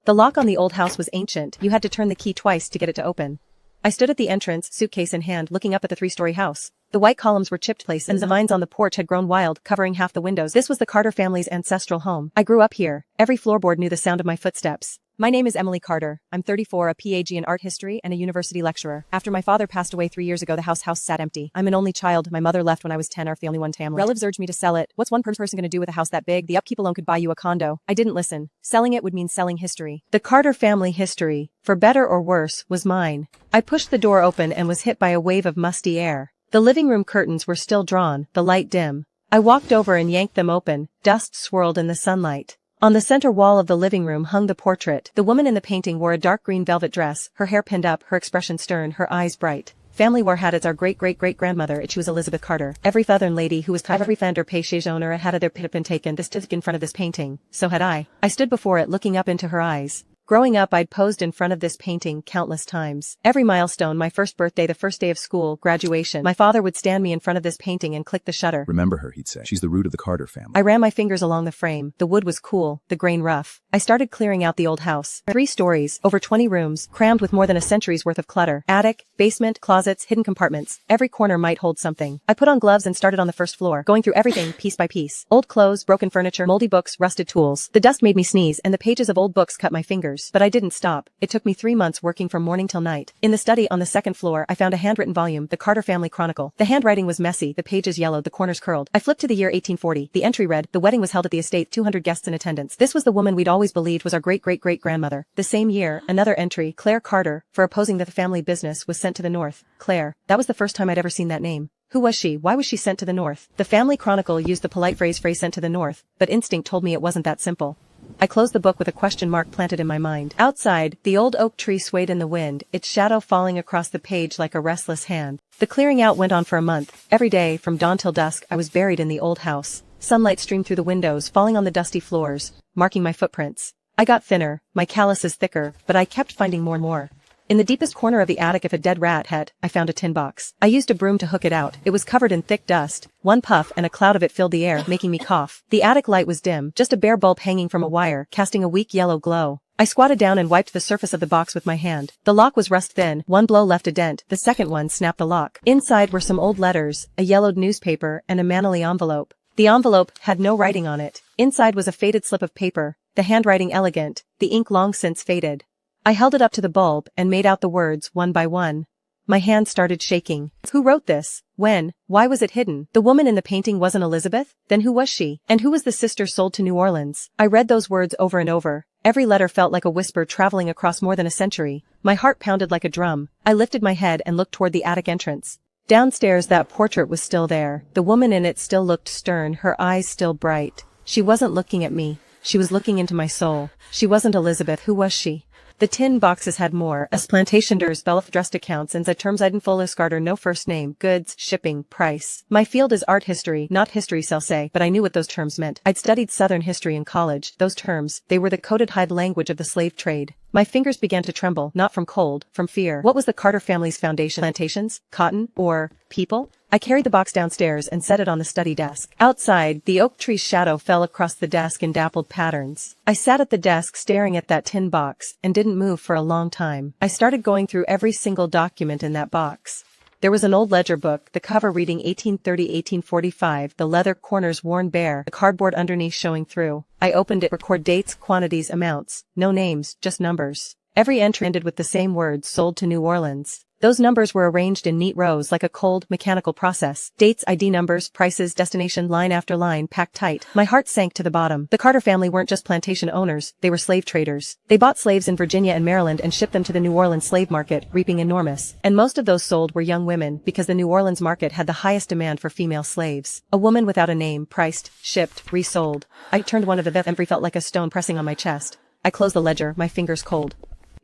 The lock on the old house was ancient, you had to turn the key twice to get it to open. I stood at the entrance, suitcase in hand, looking up at the three-story house. The white columns were chipped places and the vines on the porch had grown wild, covering half the windows. This was the Carter family's ancestral home. I grew up here. Every floorboard knew the sound of my footsteps. My name is Emily Carter. I'm 34, a PhD in art history and a university lecturer. After my father passed away 3 years ago, the house sat empty. I'm an only child. My mother left when I was 10, the only one family. Relatives urged me to sell it. What's one person gonna do with a house that big? The upkeep alone could buy you a condo. I didn't listen. Selling it would mean selling history. The Carter family history, for better or worse, was mine. I pushed the door open and was hit by a wave of musty air. The living room curtains were still drawn, the light dim. I walked over and yanked them open. Dust swirled in the sunlight. On the center wall of the living room hung the portrait. The woman in the painting wore a dark green velvet dress, her hair pinned up, her expression stern, her eyes bright. Family wore hat. It's our great-great-great-grandmother. She was Elizabeth Carter. Every southern lady who was every Fander Pêche owner had their pit been taken. This took in front of this painting. So had I. I stood before it looking up into her eyes. Growing up, I'd posed in front of this painting countless times. Every milestone, my first birthday, the first day of school, graduation, my father would stand me in front of this painting and click the shutter. Remember her, he'd say. She's the root of the Carter family. I ran my fingers along the frame. The wood was cool, the grain rough. I started clearing out the old house. 3 stories, over 20 rooms, crammed with more than a century's worth of clutter. Attic, basement, closets, hidden compartments. Every corner might hold something. I put on gloves and started on the first floor, going through everything piece by piece. Old clothes, broken furniture, moldy books, rusted tools. The dust made me sneeze and the pages of old books cut my fingers. But I didn't stop. It took me 3 months working from morning till night. In the study on the second floor, I found a handwritten volume, the Carter Family Chronicle. The handwriting was messy, the pages yellowed, the corners curled. I flipped to the year 1840. The entry read, the wedding was held at the estate, 200 guests in attendance. This was the woman we'd always believed was our great-great-great-grandmother. The same year, another entry, Claire Carter, for opposing the family business, was sent to the north. Claire. That was the first time I'd ever seen that name. Who was she? Why was she sent to the north? The Family Chronicle used the polite phrase sent to the north, but instinct told me it wasn't that simple. I closed the book with a question mark planted in my mind. Outside, the old oak tree swayed in the wind, its shadow falling across the page like a restless hand. The clearing out went on for a month. Every day, from dawn till dusk, I was buried in the old house. Sunlight streamed through the windows, falling on the dusty floors, marking my footprints. I got thinner, my calluses thicker, but I kept finding more and more. In the deepest corner of the attic of a dead rat hut, I found a tin box. I used a broom to hook it out. It was covered in thick dust. One puff and a cloud of it filled the air, making me cough. The attic light was dim, just a bare bulb hanging from a wire, casting a weak yellow glow. I squatted down and wiped the surface of the box with my hand. The lock was rust thin. One blow left a dent. The second one snapped the lock. Inside were some old letters, a yellowed newspaper, and a manily envelope. The envelope had no writing on it. Inside was a faded slip of paper, the handwriting elegant, the ink long since faded. I held it up to the bulb and made out the words one by one. My hand started shaking. Who wrote this? When? Why was it hidden? The woman in the painting wasn't Elizabeth? Then who was she? And who was the sister sold to New Orleans? I read those words over and over. Every letter felt like a whisper traveling across more than a century. My heart pounded like a drum. I lifted my head and looked toward the attic entrance. Downstairs, that portrait was still there. The woman in it still looked stern, her eyes still bright. She wasn't looking at me. She was looking into my soul. She wasn't Elizabeth. Who was she? The tin boxes had more, as plantationers, belfdrust accounts, and terms I'd Carter, no first name, goods, shipping, price. My field is art history, not history say, but I knew what those terms meant. I'd studied Southern history in college. Those terms, they were the coded hide language of the slave trade. My fingers began to tremble, not from cold, from fear. What was the Carter family's foundation? Plantations? Cotton? Or people? I carried the box downstairs and set it on the study desk. Outside, the oak tree's shadow fell across the desk in dappled patterns. I sat at the desk staring at that tin box and didn't move for a long time. I started going through every single document in that box. There was an old ledger book, the cover reading 1830-1845, the leather corners worn bare, the cardboard underneath showing through. I opened it, record dates, quantities, amounts. No names, just numbers. Every entry ended with the same words, sold to New Orleans. Those numbers were arranged in neat rows like a cold, mechanical process. Dates, ID numbers, prices, destination, line after line, packed tight. My heart sank to the bottom. The Carter family weren't just plantation owners, they were slave traders. They bought slaves in Virginia and Maryland and shipped them to the New Orleans slave market, reaping enormous. And most of those sold were young women, because the New Orleans market had the highest demand for female slaves. A woman without a name, priced, shipped, resold. I turned one of the every felt like a stone pressing on my chest. I closed the ledger, my fingers cold.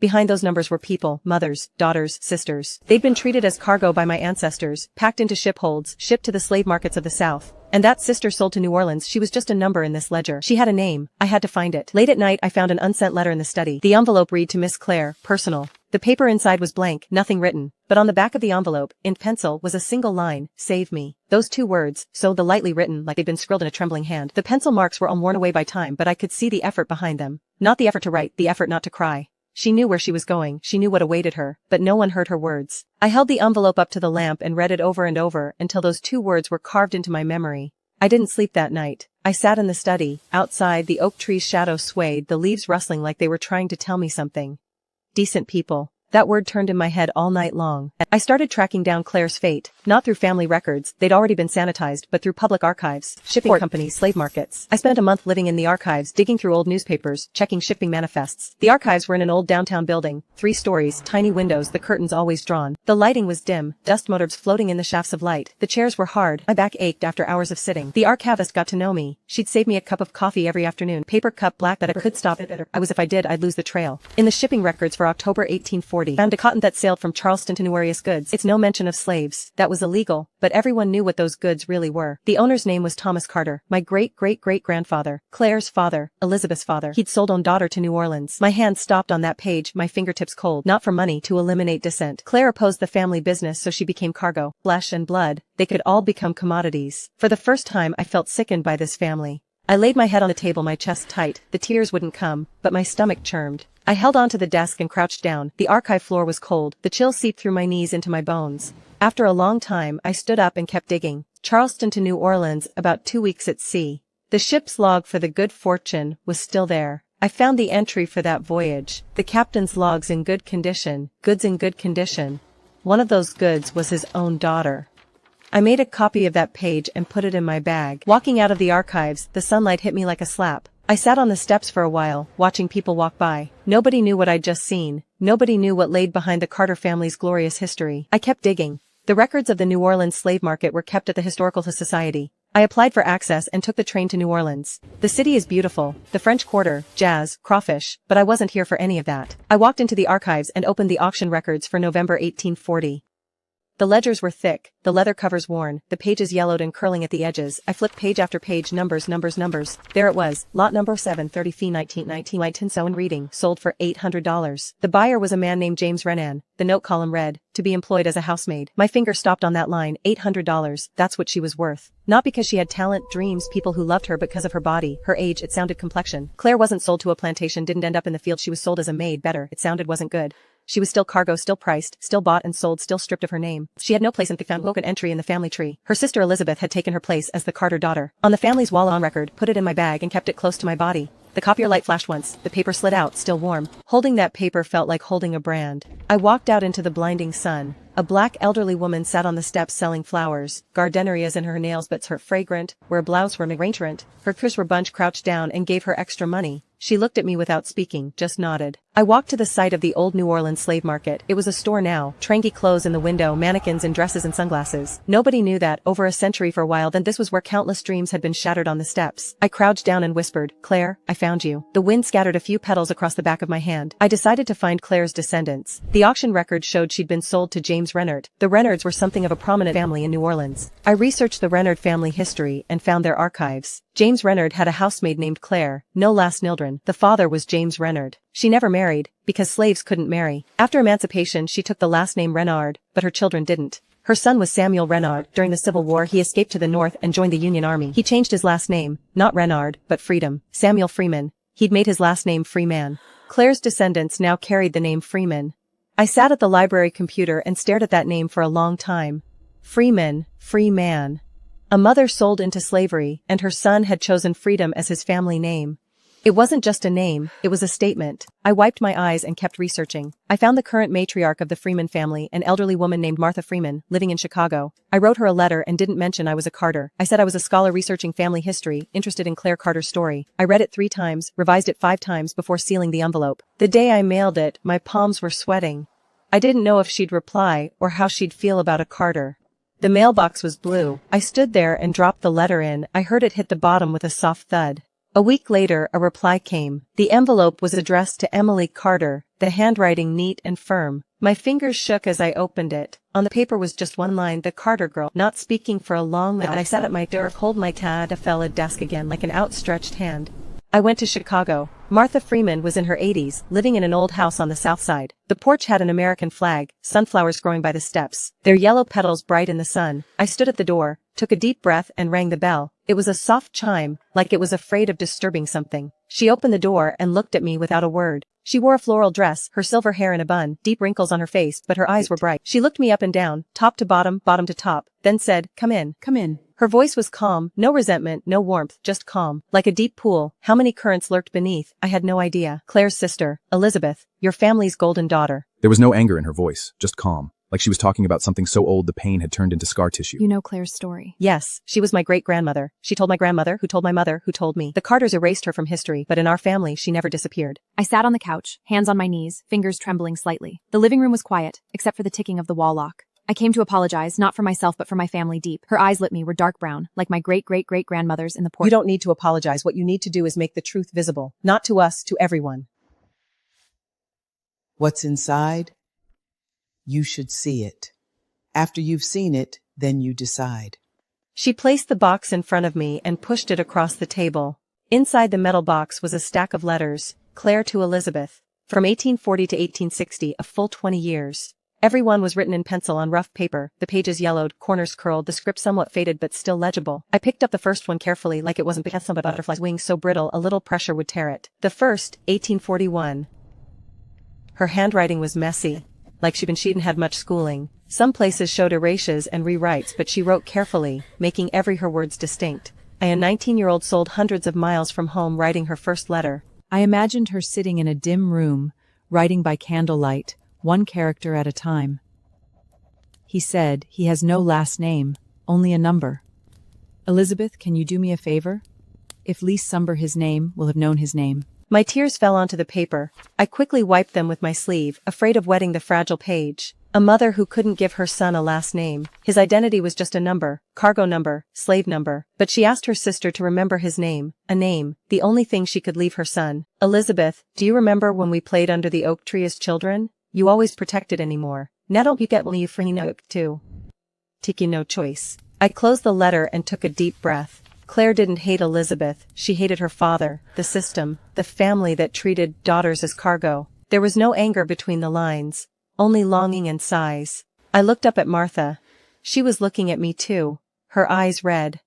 Behind those numbers were people, mothers, daughters, sisters. They'd been treated as cargo by my ancestors, packed into ship holds, shipped to the slave markets of the South. And that sister sold to New Orleans, she was just a number in this ledger. She had a name, I had to find it. Late at night I found an unsent letter in the study. The envelope read to Miss Claire, personal. The paper inside was blank, nothing written. But on the back of the envelope, in pencil, was a single line, save me. Those 2 words, so lightly written like they'd been scribbled in a trembling hand. The pencil marks were all worn away by time, but I could see the effort behind them. Not the effort to write, the effort not to cry. She knew where she was going, she knew what awaited her, but no one heard her words. I held the envelope up to the lamp and read it over and over until those 2 words were carved into my memory. I didn't sleep that night. I sat in the study. Outside, the oak tree's shadow swayed, the leaves rustling like they were trying to tell me something. Decent people. That word turned in my head all night long. I started tracking down Claire's fate, not through family records, they'd already been sanitized, but through public archives, shipping companies, slave markets. I spent a month living in the archives, digging through old newspapers, checking shipping manifests. The archives were in an old downtown building, 3 stories, tiny windows, the curtains always drawn. The lighting was dim, dust motives floating in the shafts of light. The chairs were hard, my back ached after hours of sitting. The archivist got to know me. She'd save me a cup of coffee every afternoon, paper cup black that I could stop it. I was if I did, I'd lose the trail. In the shipping records for October 1840, found a cotton that sailed from Charleston to New Orleans goods. It's no mention of slaves. That was illegal, but everyone knew what those goods really were. The owner's name was Thomas Carter, my great-great-great-grandfather, Claire's father, Elizabeth's father. He'd sold own daughter to New Orleans. My hand stopped on that page, my fingertips cold. Not for money, to eliminate dissent. Claire opposed the family business, so she became cargo. Flesh and blood, they could all become commodities. For the first time I felt sickened by this family. I laid my head on the table, my chest tight. The tears wouldn't come, but my stomach churned. I held onto the desk and crouched down. The archive floor was cold. The chill seeped through my knees into my bones. After a long time, I stood up and kept digging. Charleston to New Orleans, about 2 weeks at sea. The ship's log for the Good Fortune was still there. I found the entry for that voyage. The captain's logs in good condition, goods in good condition. One of those goods was his own daughter. I made a copy of that page and put it in my bag. Walking out of the archives, the sunlight hit me like a slap. I sat on the steps for a while, watching people walk by. Nobody knew what I'd just seen. Nobody knew what laid behind the Carter family's glorious history. I kept digging. The records of the New Orleans slave market were kept at the Historical Society. I applied for access and took the train to New Orleans. The city is beautiful, the French Quarter, jazz, crawfish, but I wasn't here for any of that. I walked into the archives and opened the auction records for November 1840. The ledgers were thick, the leather covers worn, the pages yellowed and curling at the edges. I flipped page after page, numbers. There it was, lot number 730 fee 1919 light tin sewn reading, sold for $800. The buyer was a man named James Renan. The note column read, to be employed as a housemaid. My finger stopped on that line, $800, that's what she was worth. Not because she had talent, dreams, people who loved her, but because of her body, her age, it sounded complexion. Claire wasn't sold to a plantation, didn't end up in the field, she was sold as a maid, better, it sounded wasn't good. She was still cargo, still priced, still bought and sold, still stripped of her name. She had no place in the found broken entry in the family tree. Her sister Elizabeth had taken her place as the Carter daughter. On the family's wall on record, put it in my bag and kept it close to my body. The copier light flashed once, the paper slid out, still warm. Holding that paper felt like holding a brand. I walked out into the blinding sun. A black elderly woman sat on the steps selling flowers, gardenias in her nails but her fragrant, where blouse were arrangement. Her kurs were bunched, crouched down and gave her extra money. She looked at me without speaking, just nodded. I walked to the site of the old New Orleans slave market. It was a store now, tranky clothes in the window, mannequins in dresses and sunglasses. Nobody knew that, over a century for a while then, this was where countless dreams had been shattered on the steps. I crouched down and whispered, Claire, I found you. The wind scattered a few petals across the back of my hand. I decided to find Claire's descendants. The auction record showed she'd been sold to James Renard. The Renards were something of a prominent family in New Orleans. I researched the Renard family history and found their archives. James Renard had a housemaid named Claire, no last Nildren. The father was James Renard. She never married, because slaves couldn't marry. After emancipation she took the last name Renard, but her children didn't. Her son was Samuel Renard. During the Civil War he escaped to the north and joined the Union Army. He changed his last name, not Renard, but Freedom. Samuel Freeman. He'd made his last name Freeman. Claire's descendants now carried the name Freeman. I sat at the library computer and stared at that name for a long time. Freeman, free man. A mother sold into slavery, and her son had chosen freedom as his family name. It wasn't just a name, it was a statement. I wiped my eyes and kept researching. I found the current matriarch of the Freeman family, an elderly woman named Martha Freeman, living in Chicago. I wrote her a letter and didn't mention I was a Carter. I said I was a scholar researching family history, interested in Claire Carter's story. I read it 3 times, revised it 5 times before sealing the envelope. The day I mailed it, my palms were sweating. I didn't know if she'd reply or how she'd feel about a Carter. The mailbox was blue. I stood there and dropped the letter in. I heard it hit the bottom with a soft thud. A week later, a reply came. The envelope was addressed to Emily Carter, the handwriting neat and firm. My fingers shook as I opened it. On the paper was just one line, the Carter girl, not speaking for a long minute. I sat at my desk, hold my Tadafella desk again like an outstretched hand. I went to Chicago. Martha Freeman was in her 80s, living in an old house on the south side. The porch had an American flag, sunflowers growing by the steps, their yellow petals bright in the sun. I stood at the door, took a deep breath and rang the bell. It was a soft chime, like it was afraid of disturbing something. She opened the door and looked at me without a word. She wore a floral dress, her silver hair in a bun, deep wrinkles on her face, but her eyes were bright. She looked me up and down, top to bottom, bottom to top, then said, "Come in." Come in. Her voice was calm, no resentment, no warmth, just calm, like a deep pool. How many currents lurked beneath, I had no idea. Claire's sister, Elizabeth, your family's golden daughter. There was no anger in her voice, just calm, like she was talking about something so old the pain had turned into scar tissue. You know Claire's story. Yes, she was my great-grandmother. She told my grandmother, who told my mother, who told me. The Carters erased her from history, but in our family she never disappeared. I sat on the couch, hands on my knees, fingers trembling slightly. The living room was quiet, except for the ticking of the wall lock. I came to apologize, not for myself but for my family deep. Her eyes lit me, were dark brown, like my great-great-great-grandmother's in the porch. You don't need to apologize. What you need to do is make the truth visible. Not to us, to everyone. What's inside? You should see it. After you've seen it, then you decide. She placed the box in front of me and pushed it across the table. Inside the metal box was a stack of letters, Claire to Elizabeth. From 1840 to 1860, a full 20 years. Every one was written in pencil on rough paper, the pages yellowed, corners curled, the script somewhat faded but still legible. I picked up the first one carefully like it wasn't because of a butterfly's wings so brittle a little pressure would tear it. The first, 1841. Her handwriting was messy, like she hadn't had much schooling. Some places showed erasures and rewrites, but she wrote carefully, making every her words distinct. A 19-year-old sold hundreds of miles from home writing her first letter. I imagined her sitting in a dim room, writing by candlelight, one character at a time. He said, he has no last name, only a number. Elizabeth, can you do me a favor? If Lee Sumber his name, will have known his name. My tears fell onto the paper. I quickly wiped them with my sleeve, afraid of wetting the fragile page. A mother who couldn't give her son a last name. His identity was just a number, cargo number, slave number. But she asked her sister to remember his name, a name, the only thing she could leave her son. Elizabeth, do you remember when we played under the oak tree as children? You always protected anymore. Now don't you get when you free no too. Take you no choice. I closed the letter and took a deep breath. Claire didn't hate Elizabeth, she hated her father, the system, the family that treated daughters as cargo. There was no anger between the lines, only longing and sighs. I looked up at Martha. She was looking at me too, her eyes red.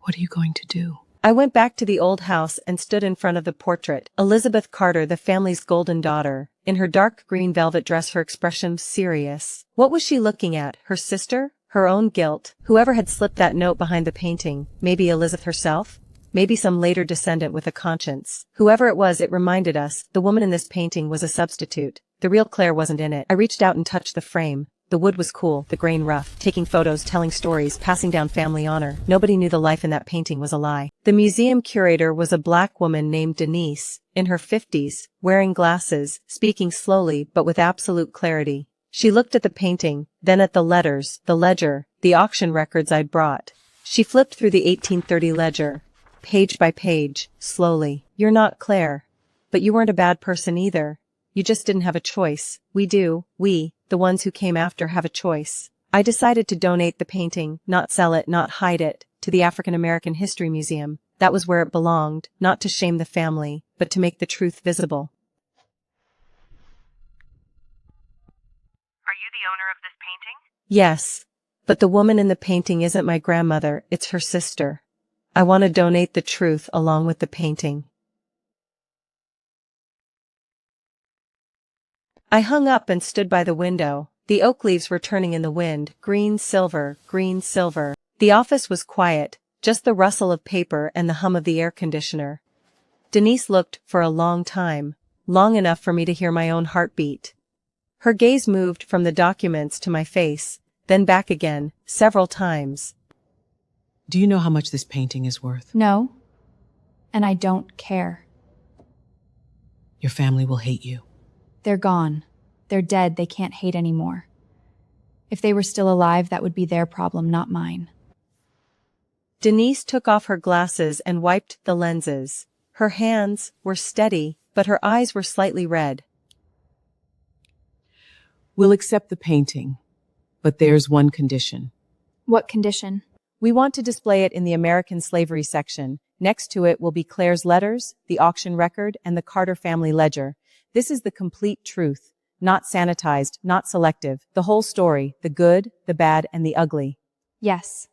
What are you going to do? I went back to the old house and stood in front of the portrait. Elizabeth Carter, the family's golden daughter. In her dark green velvet dress, her expression serious. What was she looking at? Her sister? Her own guilt? Whoever had slipped that note behind the painting? Maybe Elizabeth herself? Maybe some later descendant with a conscience. Whoever it was, it reminded us, the woman in this painting was a substitute. The real Claire wasn't in it. I reached out and touched the frame. The wood was cool, the grain rough, taking photos, telling stories, passing down family honor. Nobody knew the life in that painting was a lie. The museum curator was a black woman named Denise, in her 50s, wearing glasses, speaking slowly but with absolute clarity. She looked at the painting, then at the letters, the ledger, the auction records I'd brought. She flipped through the 1830 ledger, page by page, slowly. You're not Claire. But you weren't a bad person either. You just didn't have a choice. We do, we, the ones who came after, have a choice. I decided to donate the painting, not sell it, not hide it, to the African American History Museum. That was where it belonged, not to shame the family, but to make the truth visible. Are you the owner of this painting? Yes. But the woman in the painting isn't my grandmother, it's her sister. I want to donate the truth along with the painting. I hung up and stood by the window. The oak leaves were turning in the wind, green silver, green silver. The office was quiet, just the rustle of paper and the hum of the air conditioner. Denise looked for a long time, long enough for me to hear my own heartbeat. Her gaze moved from the documents to my face, then back again, several times. Do you know how much this painting is worth? No. And I don't care. Your family will hate you. They're gone. They're dead. They can't hate anymore. If they were still alive, that would be their problem, not mine. Denise took off her glasses and wiped the lenses. Her hands were steady, but her eyes were slightly red. We'll accept the painting, but there's one condition. What condition? We want to display it in the American slavery section. Next to it will be Claire's letters, the auction record, and the Carter family ledger. This is the complete truth, not sanitized, not selective. The whole story, the good, the bad, and the ugly. Yes.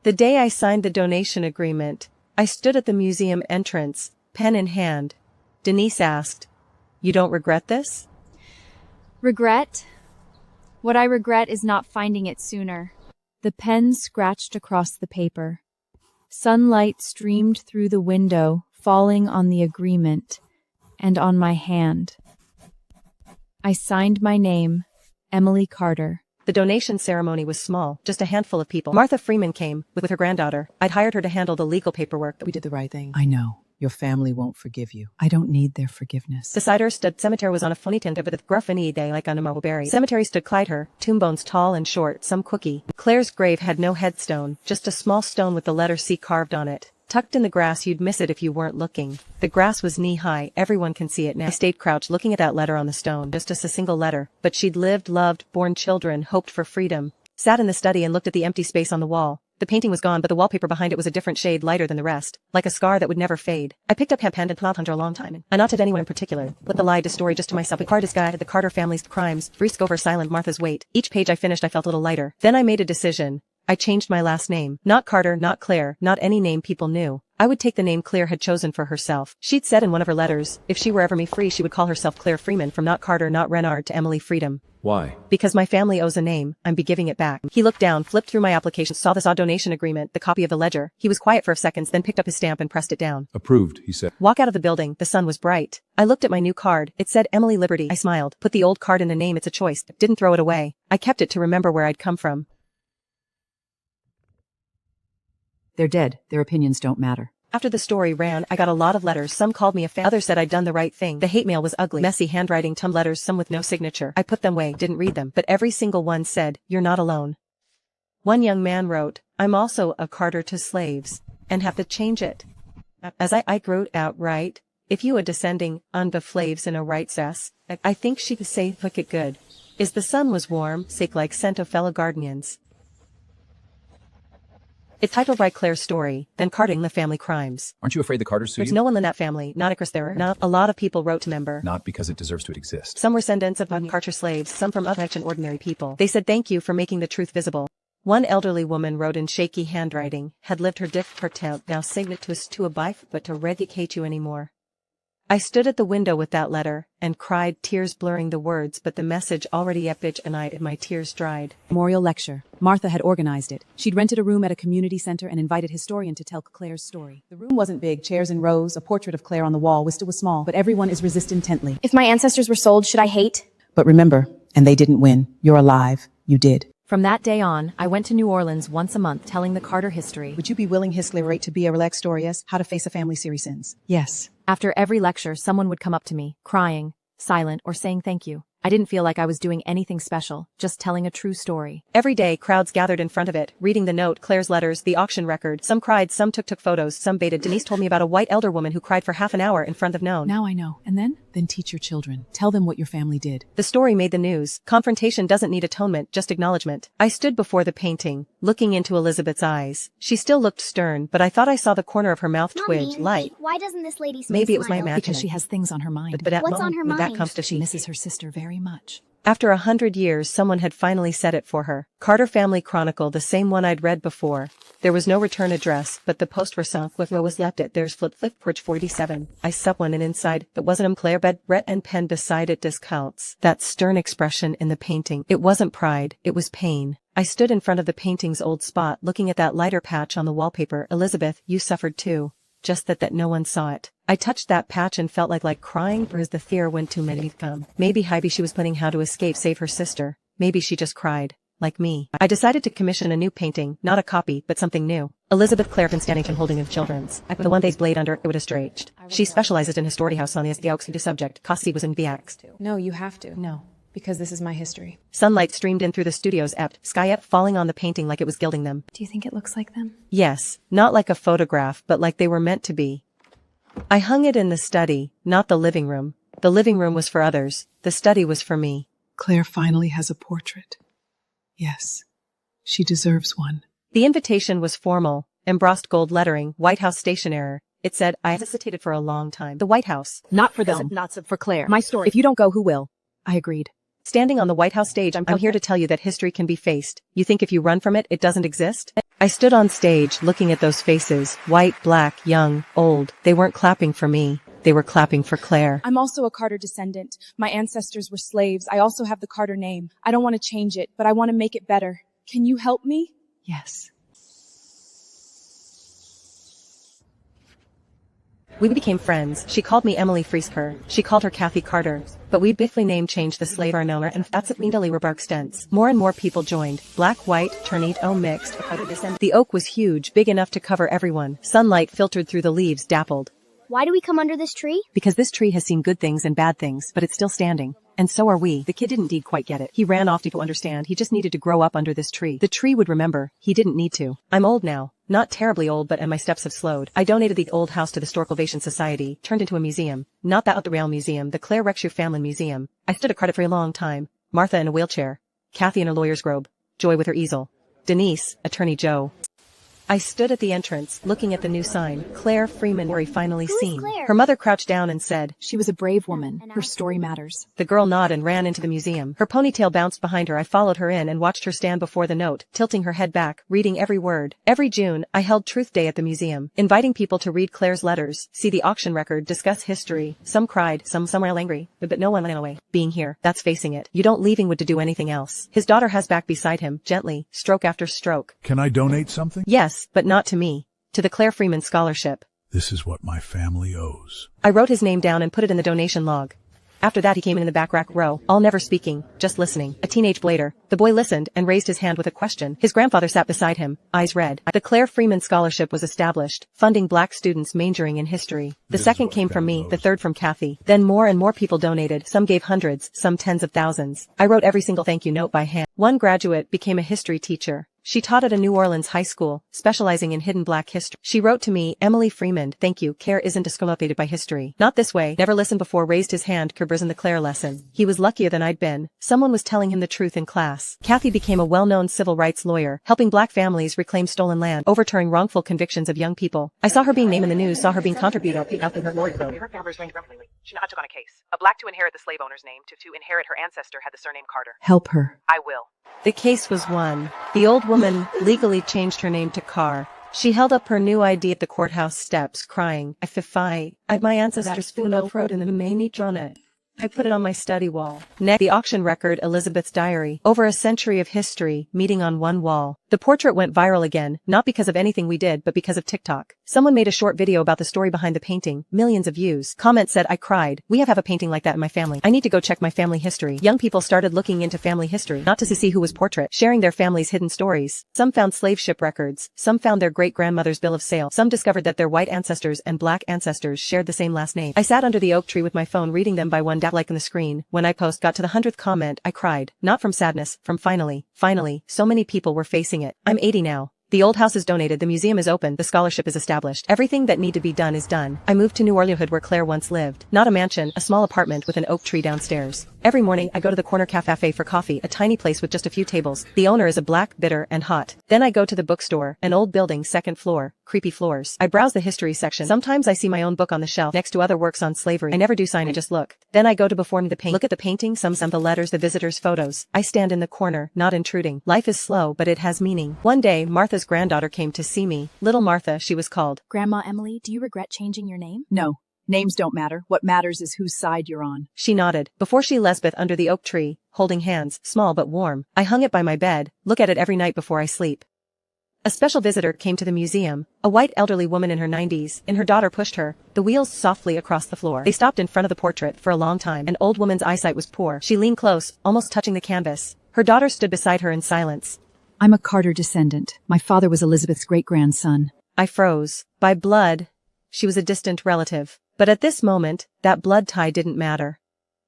The day I signed the donation agreement, I stood at the museum entrance, pen in hand. Denise asked, "You don't regret this?" Regret? What I regret is not finding it sooner. The pen scratched across the paper. Sunlight streamed through the window, falling on the agreement and on my hand. I signed my name, Emily Carter. The donation ceremony was small, just a handful of people. Martha Freeman came, with her granddaughter. I'd hired her to handle the legal paperwork. We did the right thing. I know. Your family won't forgive you. I don't need their forgiveness. Beside her stood cemetery was on a funny tint with a gruffiny day like on a Moberry. Cemetery stood Clyde her, tombstones tall and short, some quirky. Claire's grave had no headstone, just a small stone with the letter C carved on it. Tucked in the grass, you'd miss it if you weren't looking. The grass was knee-high, everyone can see it now. I stayed crouched looking at that letter on the stone, just a single letter. But she'd lived, loved, born children, hoped for freedom. Sat in the study and looked at the empty space on the wall. The painting was gone, but the wallpaper behind it was a different shade lighter than the rest, like a scar that would never fade. I picked up hand and plowed under a long time, and I not to anyone in particular, but the lied story just to myself. The hardest guy had the Carter family's crimes, brisk over silent Martha's weight. Each page I finished I felt a little lighter. Then I made a decision. I changed my last name. Not Carter, not Claire, not any name people knew. I would take the name Claire had chosen for herself. She'd said in one of her letters, if she were ever me free she would call herself Claire Freeman, from not Carter, not Renard to Emily Freedom. Why? Because my family owes a name, I'm be giving it back. He looked down, flipped through my application, saw this odd donation agreement, the copy of the ledger. He was quiet for a second, then picked up his stamp and pressed it down. Approved, he said. Walk out of the building, the sun was bright. I looked at my new card, it said Emily Liberty. I smiled, put the old card in a name, it's a choice, didn't throw it away. I kept it to remember where I'd come from. They're dead. Their opinions don't matter. After the story ran, I got a lot of letters. Some called me a fan. Others said I'd done the right thing. The hate mail was ugly, messy handwriting, letters, some with no signature. I put them away, didn't read them, but every single one said, "You're not alone." One young man wrote, "I'm also a Carter to slaves, and have to change it." As I wrote outright, "If you a descending on the slaves in a right cess, I think she could say look it good. Is the sun was warm, sake like scent of fellow guardians." It's titled by Claire's story, then Carting the Family Crimes. Aren't you afraid the Carters sue There's you? no one in that family, not a Chris there. Not a lot of people wrote to member. Not because it deserves to exist. Some were descendants of Carter slaves, some from rich and ordinary people. They said thank you for making the truth visible. One elderly woman wrote in shaky handwriting, had lived her diff part now signet to a bife but to redicate you anymore. I stood at the window with that letter, and cried, tears blurring the words, but the message already epic and my tears dried. Memorial lecture. Martha had organized it. She'd rented a room at a community center and invited historian to tell Claire's story. The room wasn't big, chairs in rows, a portrait of Claire on the wall. Wista was small, but everyone is resist intently. If my ancestors were sold, should I hate? But remember, and they didn't win. You're alive. You did. From that day on, I went to New Orleans once a month telling the Carter history. Would you be willing history to be a relaxed story as how to face a family series sins? Yes. After every lecture, someone would come up to me, crying, silent, or saying thank you. I didn't feel like I was doing anything special, just telling a true story. Every day, crowds gathered in front of it, reading the note, Claire's letters, the auction record. Some cried, some took photos, some baited. Denise told me about a white elder woman who cried for half an hour in front of Noan. Now I know. And then? Then teach your children. Tell them what your family did. The story made the news. Confrontation doesn't need atonement, just acknowledgement. I stood before the painting, looking into Elizabeth's eyes. She still looked stern, but I thought I saw the corner of her mouth twitch, light. Why doesn't this lady Maybe it was my smile? imagination. Because she has things on her mind. But at What's on moment, her when that mind? comes to She misses her sister very much. After 100 years, someone had finally said it for her. Carter Family Chronicle, the same one I'd read before. There was no return address, but the post were sunk with what was left it. There's flip porch 47. I sup one and inside, but wasn't Claire bed, Brett and pen beside it discounts. That stern expression in the painting. It wasn't pride, it was pain. I stood in front of the painting's old spot, looking at that lighter patch on the wallpaper. Elizabeth, you suffered too. Just that no one saw it. I touched that patch and felt like crying, or as the fear went too many come. Maybe she was planning how to escape, save her sister. Maybe she just cried. Like me. I decided to commission a new painting, not a copy, but something new. Elizabeth Clare been standing and holding of children's. I put the one day's blade under, it would have stretched. She specializes in history house on the Aux subject. Cassie was in VX. No, you have to. No. Because this is my history. Sunlight streamed in through the studio's sky falling on the painting like it was gilding them. Do you think it looks like them? Yes, not like a photograph, but like they were meant to be. I hung it in the study, not the living room. The living room was for others, the study was for me. Claire finally has a portrait. Yes, she deserves one. The invitation was formal, embossed gold lettering, White House stationery. It said, I hesitated for a long time. The White House. Not for them. Not for Claire. My story. If you don't go, who will? I agreed. Standing on the White House stage, I'm here to tell you that history can be faced. You think if you run from it, it doesn't exist? I stood on stage looking at those faces, white, black, young, old. They weren't clapping for me. They were clapping for Claire. I'm also a Carter descendant. My ancestors were slaves. I also have the Carter name. I don't want to change it, but I want to make it better. Can you help me? Yes. We became friends. She called me Emily Friesker. She called her Kathy Carter. But we'd biffly name changed the slave our owner, and that's it Mindali Rebarkstens. More and more people joined. Black, white, turned, mixed. The oak was huge, big enough to cover everyone. Sunlight filtered through the leaves, dappled. Why do we come under this tree? Because this tree has seen good things and bad things, but it's still standing. And so are we. The kid didn't indeed quite get it. He ran off to understand. He just needed to grow up under this tree. The tree would remember. He didn't need to. I'm old now. Not terribly old, but and my steps have slowed. I donated the old house to the Storkelvation Society, turned into a museum. Not the Real Museum, the Claire Rexu Family Museum. I stood a credit for a long time. Martha in a wheelchair. Kathy in her lawyer's robe. Joy with her easel. Denise, Attorney Joe. I stood at the entrance, looking at the new sign, Claire Freeman were finally seen. Claire? Her mother crouched down and said, She was a brave woman. Her story matters. The girl nodded and ran into the museum. Her ponytail bounced behind her. I followed her in and watched her stand before the note, tilting her head back, reading every word. Every June, I held Truth Day at the museum, inviting people to read Claire's letters, see the auction record, discuss history. Some cried, some were angry, but no one ran away. Being here, that's facing it. You don't leaving Wood to do anything else. His daughter has back beside him, gently, stroke after stroke. Can I donate something? Yes, but not to me. To the Claire Freeman Scholarship. This is what my family owes. I wrote his name down and put it in the donation log. After that he came in the back rack row, all never speaking, just listening. A teenage blader. The boy listened and raised his hand with a question. His grandfather sat beside him, eyes red. The Claire Freeman Scholarship was established, funding black students majoring in history. The second came from me, the third from Kathy. Then more and more people donated, some gave hundreds, some tens of thousands. I wrote every single thank you note by hand. One graduate became a history teacher. She taught at a New Orleans high school, specializing in hidden black history. She wrote to me, Emily Freeman, thank you, Claire isn't disqualified by history. Not this way, never listened before, raised his hand, in the Claire lesson. He was luckier than I'd been. Someone was telling him the truth in class. Kathy became a well-known civil rights lawyer, helping black families reclaim stolen land, overturning wrongful convictions of young people. I saw her being named in the news, saw her being contributed after her lawyer. Her family's range rapidly. She took on a case. A black to inherit the slave owner's name, to inherit her ancestor had the surname Carter. Help her. I will. The case was won. The old woman legally changed her name to Carr. She held up her new ID at the courthouse steps, crying, I my ancestors funo frod in the many drone. I put it on my study wall. Next, the auction record, Elizabeth's diary. Over a century of history, meeting on one wall. The portrait went viral again, not because of anything we did, but because of TikTok. Someone made a short video about the story behind the painting, millions of views. Comments said, I cried. We have a painting like that in my family. I need to go check my family history. Young people started looking into family history, not to see who was portrait, sharing their family's hidden stories. Some found slave ship records. Some found their great-grandmother's bill of sale. Some discovered that their white ancestors and black ancestors shared the same last name. I sat under the oak tree with my phone reading them by one like in the screen. When I got to the 100th comment, I cried. Not from sadness, from finally, so many people were facing it. I'm 80 now. The old house is donated, the museum is open, the scholarship is established. Everything that need to be done is done. I moved to New Orleans where Claire once lived. Not a mansion, a small apartment with an oak tree downstairs. Every morning I go to the corner cafe for coffee, a tiny place with just a few tables. The owner is a black, bitter, and hot. Then I go to the bookstore, an old building, second floor, creepy floors. I browse the history section. Sometimes I see my own book on the shelf next to other works on slavery. I never do sign, I just look. Then I go to before me the paint. Look at the painting, some the letters, the visitors' photos. I stand in the corner, not intruding. Life is slow, but it has meaning. One day, Martha's granddaughter came to see me. Little Martha, she was called. Grandma Emily, do you regret changing your name? No. Names don't matter. What matters is whose side you're on. She nodded. Before she Lesbeth under the oak tree, holding hands, small but warm. I hung it by my bed, look at it every night before I sleep. A special visitor came to the museum, a white elderly woman in her 90s, and her daughter pushed her, the wheels softly across the floor. They stopped in front of the portrait for a long time. An old woman's eyesight was poor. She leaned close, almost touching the canvas. Her daughter stood beside her in silence. I'm a Carter descendant. My father was Elizabeth's great-grandson. I froze. By blood, she was a distant relative. But at this moment, that blood tie didn't matter.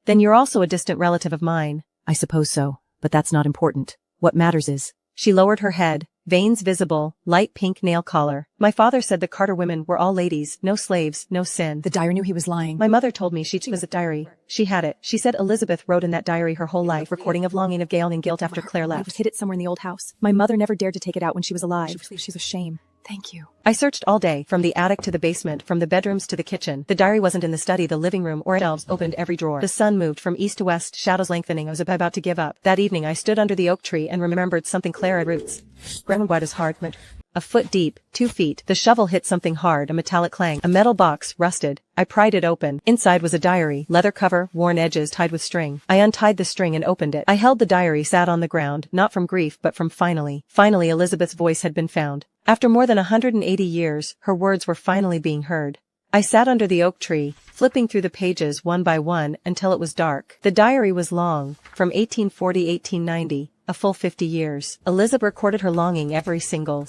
Then you're also a distant relative of mine. I suppose so, but that's not important. What matters is, she lowered her head, veins visible, light pink nail collar. My father said the Carter women were all ladies, no slaves, no sin. The diary knew he was lying. My mother told me she was a diary. She had it. She said Elizabeth wrote in that diary her whole life, recording of longing, of Gail, and guilt after Claire left. Hid it somewhere in the old house. My mother never dared to take it out when she was alive. She's a shame. Thank you. I searched all day, from the attic to the basement, from the bedrooms to the kitchen. The diary wasn't in the study, the living room, or shelves, opened every drawer. The sun moved from east to west, shadows lengthening. I was about to give up. That evening I stood under the oak tree and remembered something. Claire had roots. Grandma's heart went a foot deep, 2 feet. The shovel hit something hard, a metallic clang. A metal box, rusted. I pried it open. Inside was a diary, leather cover, worn edges tied with string. I untied the string and opened it. I held the diary, sat on the ground, not from grief but from finally. Finally Elizabeth's voice had been found. After more than 180 years, her words were finally being heard. I sat under the oak tree, flipping through the pages one by one until it was dark. The diary was long, from 1840-1890, a full 50 years. Elizabeth recorded her longing every single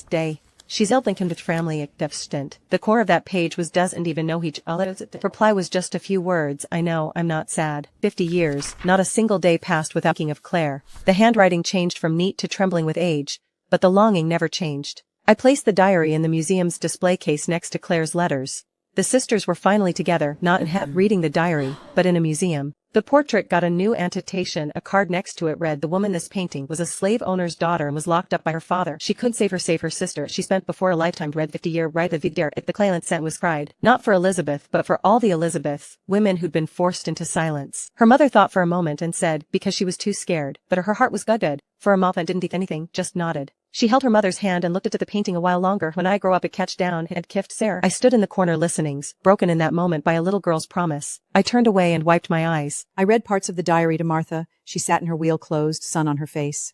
day. She's Lincoln with family at Devstent. The core of that page was doesn't even know each other. Reply was just a few words. I know, I'm not sad. 50 years, not a single day passed without thinking of Claire. The handwriting changed from neat to trembling with age, but the longing never changed. I placed the diary in the museum's display case next to Claire's letters. The sisters were finally together, not in heaven reading the diary, but in a museum. The portrait got a new annotation. A card next to it read, "The woman this painting was a slave owner's daughter and was locked up by her father. She couldn't save her sister. She spent before a lifetime read 50-year right the videre." The Clayland sent was cried, not for Elizabeth but for all the Elizabeths, women who'd been forced into silence. Her mother thought for a moment and said, because she was too scared, but her heart was gutted. For a moment didn't think anything, just nodded. She held her mother's hand and looked at the painting a while longer. When I grow up, it catch down and kiffed Sarah. I stood in the corner listenings, broken in that moment by a little girl's promise. I turned away and wiped my eyes. I read parts of the diary to Martha. She sat in her wheel closed, sun on her face.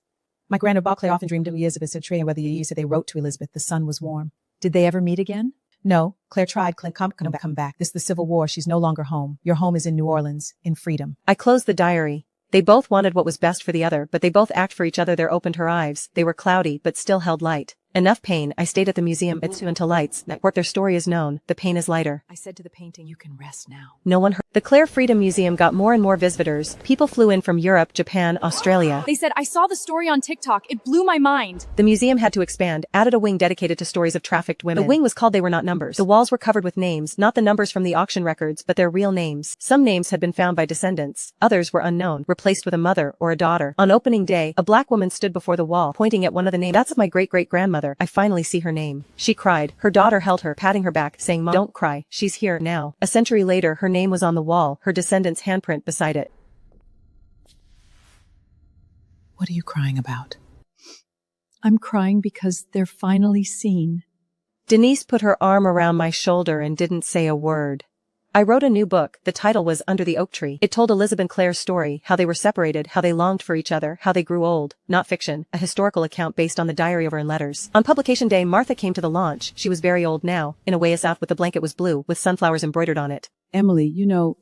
My grandma Claire often dreamed of Elizabeth, said Trey, whether you said they wrote to Elizabeth, the sun was warm. Did they ever meet again? No, Claire tried. Claire, come back. This is the Civil War. She's no longer home. Your home is in New Orleans, in freedom. I closed the diary. They both wanted what was best for the other, but they both act for each other. There opened her eyes. They were cloudy, but still held light. Enough pain. I stayed at the museum until lights. That their story is known. The pain is lighter. I said to the painting, you can rest now. No one heard. The Claire Freedom Museum got more and more visitors. People flew in from Europe, Japan, Australia. They said, I saw the story on TikTok. It blew my mind. The museum had to expand, added a wing dedicated to stories of trafficked women. The wing was called They Were Not Numbers. The walls were covered with names, not the numbers from the auction records, but their real names. Some names had been found by descendants. Others were unknown, replaced with a mother or a daughter. On opening day, a black woman stood before the wall, pointing at one of the names. That's of my great-great-grandmother. I finally see her name. She cried. Her daughter held her, patting her back, saying, Mom, don't cry. She's here now. A century later, her name was on the wall, her descendant's handprint beside it. What are you crying about? I'm crying because they're finally seen. Denise put her arm around my shoulder and didn't say a word. I wrote a new book. The title was Under the Oak Tree. It told Elizabeth and Claire's story, how they were separated, how they longed for each other, how they grew old. Not fiction, a historical account based on the diary over in letters. On publication day, Martha came to the launch. She was very old now. In a way, us out with the blanket was blue, with sunflowers embroidered on it. Emily, you know,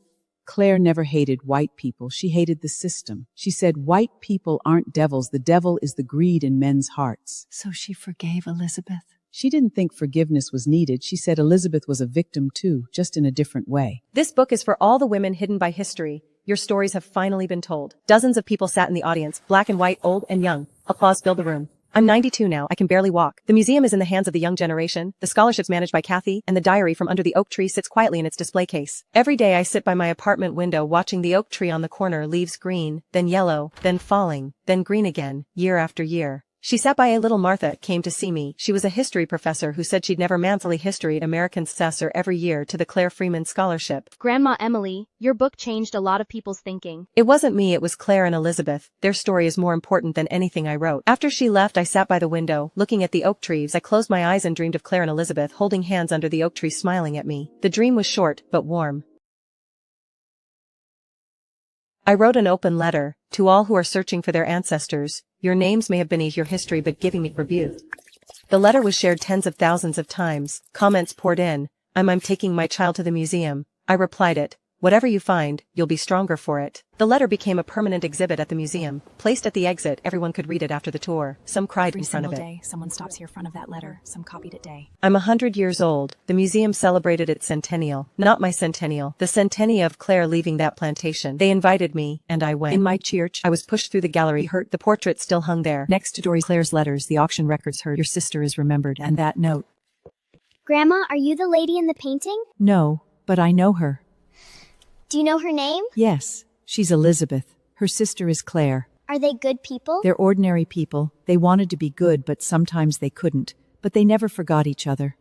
Claire never hated white people. She hated the system. She said white people aren't devils. The devil is the greed in men's hearts. So she forgave Elizabeth. She didn't think forgiveness was needed. She said Elizabeth was a victim too, just in a different way. This book is for all the women hidden by history. Your stories have finally been told. Dozens of people sat in the audience, black and white, old and young. Applause filled the room. I'm 92 now. I can barely walk. The museum is in the hands of the young generation. The scholarship's managed by Kathy, and the diary from Under the Oak Tree sits quietly in its display case. Every day I sit by my apartment window watching the oak tree on the corner, leaves green, then yellow, then falling, then green again, year after year. She sat by. A little Martha came to see me. She was a history professor who said she'd never manfully historied American successor every year to the Claire Freeman Scholarship. Grandma Emily, your book changed a lot of people's thinking. It wasn't me, it was Claire and Elizabeth. Their story is more important than anything I wrote. After she left, I sat by the window, looking at the oak trees. I closed my eyes and dreamed of Claire and Elizabeth holding hands under the oak tree, smiling at me. The dream was short, but warm. I wrote an open letter to all who are searching for their ancestors. Your names may have been your history but giving me rebuke. The letter was shared tens of thousands of times. Comments poured in. I'm taking my child to the museum. I replied it. Whatever you find, you'll be stronger for it. The letter became a permanent exhibit at the museum. Placed at the exit, everyone could read it after the tour. Some cried in front of it. Every single day, someone stops here in front of that letter. Some copied it day. I'm 100 years old. The museum celebrated its centennial. Not my centennial. The centennial of Claire leaving that plantation. They invited me, and I went. In my church, I was pushed through the gallery. Hurt. The portrait still hung there. next to Dory Claire's letters, the auction records heard your sister is remembered, and that note. Grandma, are you the lady in the painting? No, but I know her. Do you know her name? Yes, she's Elizabeth. Her sister is Claire. Are they good people? They're ordinary people. They wanted to be good, but sometimes they couldn't. But they never forgot each other.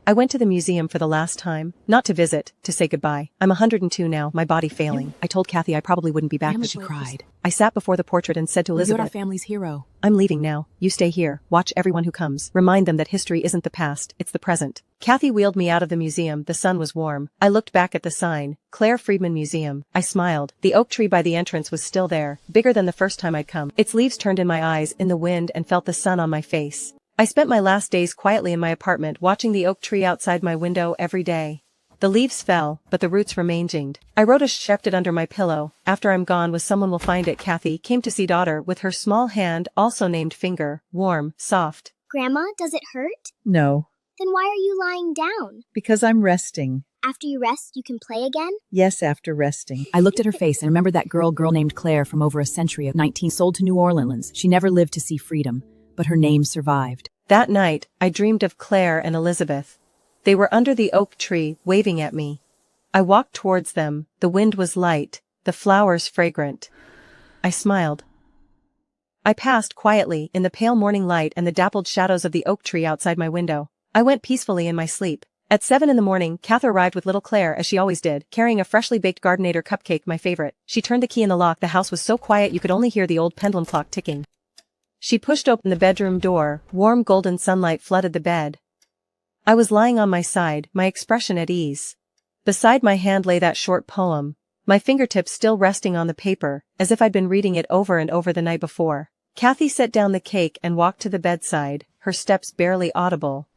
I went to the museum for the last time, not to visit, to say goodbye. I'm 102 now, my body failing. I told Kathy I probably wouldn't be back, but she cried. I sat before the portrait and said to Elizabeth, "You're our family's hero." I'm leaving now. You stay here. Watch everyone who comes. Remind them that history isn't the past, it's the present. Kathy wheeled me out of the museum. The sun was warm. I looked back at the sign, Claire Friedman Museum. I smiled. The oak tree by the entrance was still there, bigger than the first time I'd come. Its leaves turned in my eyes in the wind and felt the sun on my face. I spent my last days quietly in my apartment watching the oak tree outside my window every day. The leaves fell, but the roots remained. I wrote a shepherd under my pillow. After I'm gone, was someone will find it. Kathy came to see daughter with her small hand, also named Finger, warm, soft. Grandma, does it hurt? No, Then why are you lying down? because I'm resting. After you rest, you can play again? Yes, after resting. I looked at her face and remembered that girl named Claire from over a century of 19 sold to New Orleans. She never lived to see freedom, but her name survived. That night, I dreamed of Claire and Elizabeth. They were under the oak tree, waving at me. I walked towards them. The wind was light, the flowers fragrant. I smiled. I passed quietly in the pale morning light and the dappled shadows of the oak tree outside my window. I went peacefully in my sleep. At 7 in the morning, Kath arrived with little Claire as she always did, carrying a freshly baked Gardenator cupcake, my favorite. She turned the key in the lock. The house was so quiet you could only hear the old pendulum clock ticking. She pushed open the bedroom door. Warm golden sunlight flooded the bed. I was lying on my side, my expression at ease. Beside my hand lay that short poem, my fingertips still resting on the paper, as if I'd been reading it over and over the night before. Kathy set down the cake and walked to the bedside, her steps barely audible.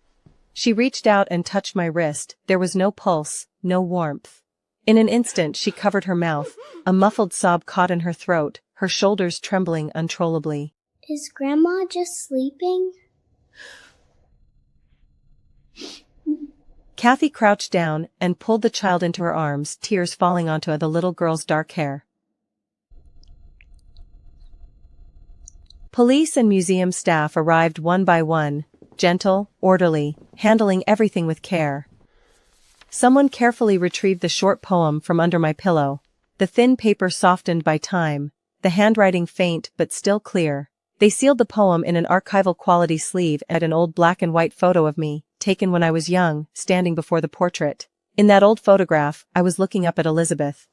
She reached out and touched my wrist. There was no pulse, no warmth. In an instant she covered her mouth. A muffled sob caught in her throat, her shoulders trembling uncontrollably. Is Grandma just sleeping? Kathy crouched down and pulled the child into her arms, tears falling onto the little girl's dark hair. Police and museum staff arrived one by one, gentle, orderly, handling everything with care. Someone carefully retrieved the short poem from under my pillow, the thin paper softened by time, the handwriting faint but still clear. They sealed the poem in an archival quality sleeve and an old black and white photo of me, taken when I was young, standing before the portrait. In that old photograph, I was looking up at Elizabeth.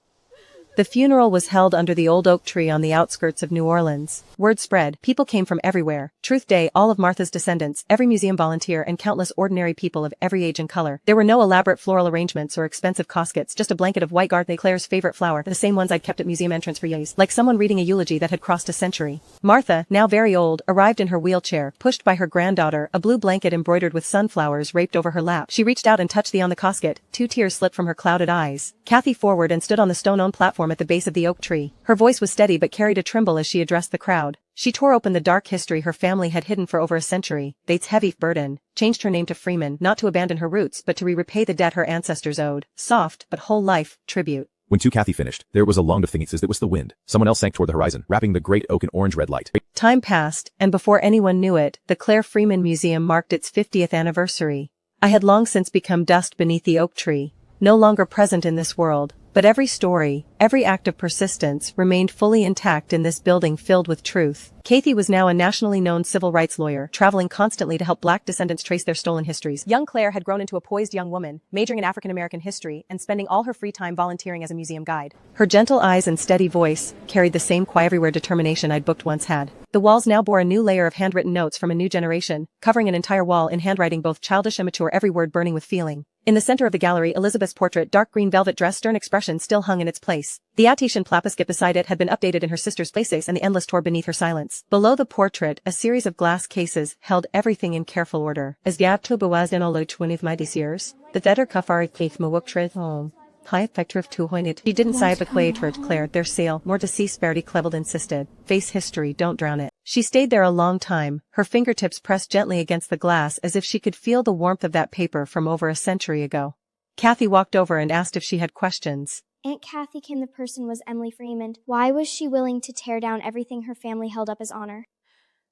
The funeral was held under the old oak tree on the outskirts of New Orleans. Word spread, people came from everywhere. Truth Day, all of Martha's descendants, every museum volunteer and countless ordinary people of every age and color. There were no elaborate floral arrangements or expensive caskets, just a blanket of white Gardenator, Claire's favorite flower, the same ones I'd kept at museum entrance for years, like someone reading a eulogy that had crossed a century. Martha, now very old, arrived in her wheelchair, pushed by her granddaughter, a blue blanket embroidered with sunflowers draped over her lap. She reached out and touched on the casket. 2 tears slipped from her clouded eyes. Kathy forward and stood on the stone-owned platform at the base of the oak tree. Her voice was steady but carried a tremble as she addressed the crowd. She tore open the dark history her family had hidden for over a century, Bates' heavy burden, changed her name to Freeman, not to abandon her roots but to repay the debt her ancestors owed. Soft, but whole life, tribute. When Kathy finished, there was a long of things. It was the wind. Someone else sank toward the horizon, wrapping the great oak in orange-red light. Time passed, and before anyone knew it, the Claire Freeman Museum marked its 50th anniversary. I had long since become dust beneath the oak tree, no longer present in this world. But every story, every act of persistence remained fully intact in this building filled with truth. Kathy was now a nationally known civil rights lawyer, traveling constantly to help Black descendants trace their stolen histories. Young Claire had grown into a poised young woman, majoring in African American history and spending all her free time volunteering as a museum guide. Her gentle eyes and steady voice carried the same quiet everywhere determination I'd booked once had. The walls now bore a new layer of handwritten notes from a new generation, covering an entire wall in handwriting both childish and mature, every word burning with feeling. In the center of the gallery, Elizabeth's portrait, dark green velvet dress, stern expression still hung in its place. The Attian plapiscite beside it had been updated in her sister's places and the endless tore beneath her silence. Below the portrait, a series of glass cases held everything in careful order. As Yatu Bawaz in Olo 20 of my years, the Thether Kafari Keith Mawuktred home. High effective tuhoinit. She didn't say bequated Claire their sale, more deceased Verdi Clevel insisted. Face history, don't drown it. She stayed there a long time, her fingertips pressed gently against the glass as if she could feel the warmth of that paper from over a century ago. Kathy walked over and asked if she had questions. Aunt Kathy came the person was Emily Freeman. Why was she willing to tear down everything her family held up as honor?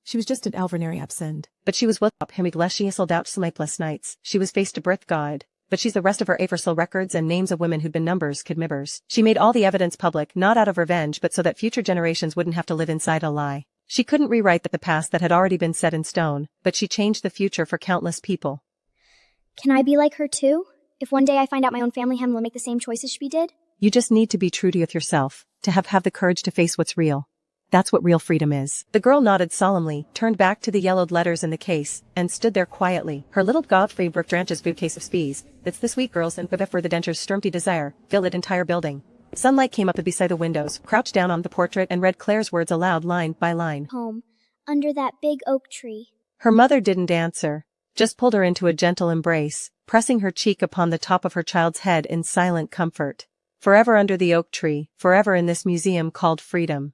She was just an Alvernary absent. But she was with up him iglesia sold out sleepless nights. She was faced to birth God. But she's the rest of her Aversal records and names of women who'd been numbers could mibbers. She made all the evidence public not out of revenge but so that future generations wouldn't have to live inside a lie. She couldn't rewrite the past that had already been set in stone, but she changed the future for countless people. Can I be like her too? If one day I find out my own family will make the same choices she did? You just need to be true to yourself, to have the courage to face what's real. That's what real freedom is. The girl nodded solemnly, turned back to the yellowed letters in the case, and stood there quietly. Her little Godfrey Brook Dranch's bookcase of spies, that's the sweet girls and for the dentures stormty desire, filled the entire building. Sunlight came up beside the windows, crouched down on the portrait and read Claire's words aloud line by line. Home, under that big oak tree. Her mother didn't answer, just pulled her into a gentle embrace, pressing her cheek upon the top of her child's head in silent comfort. Forever under the oak tree, forever in this museum called freedom.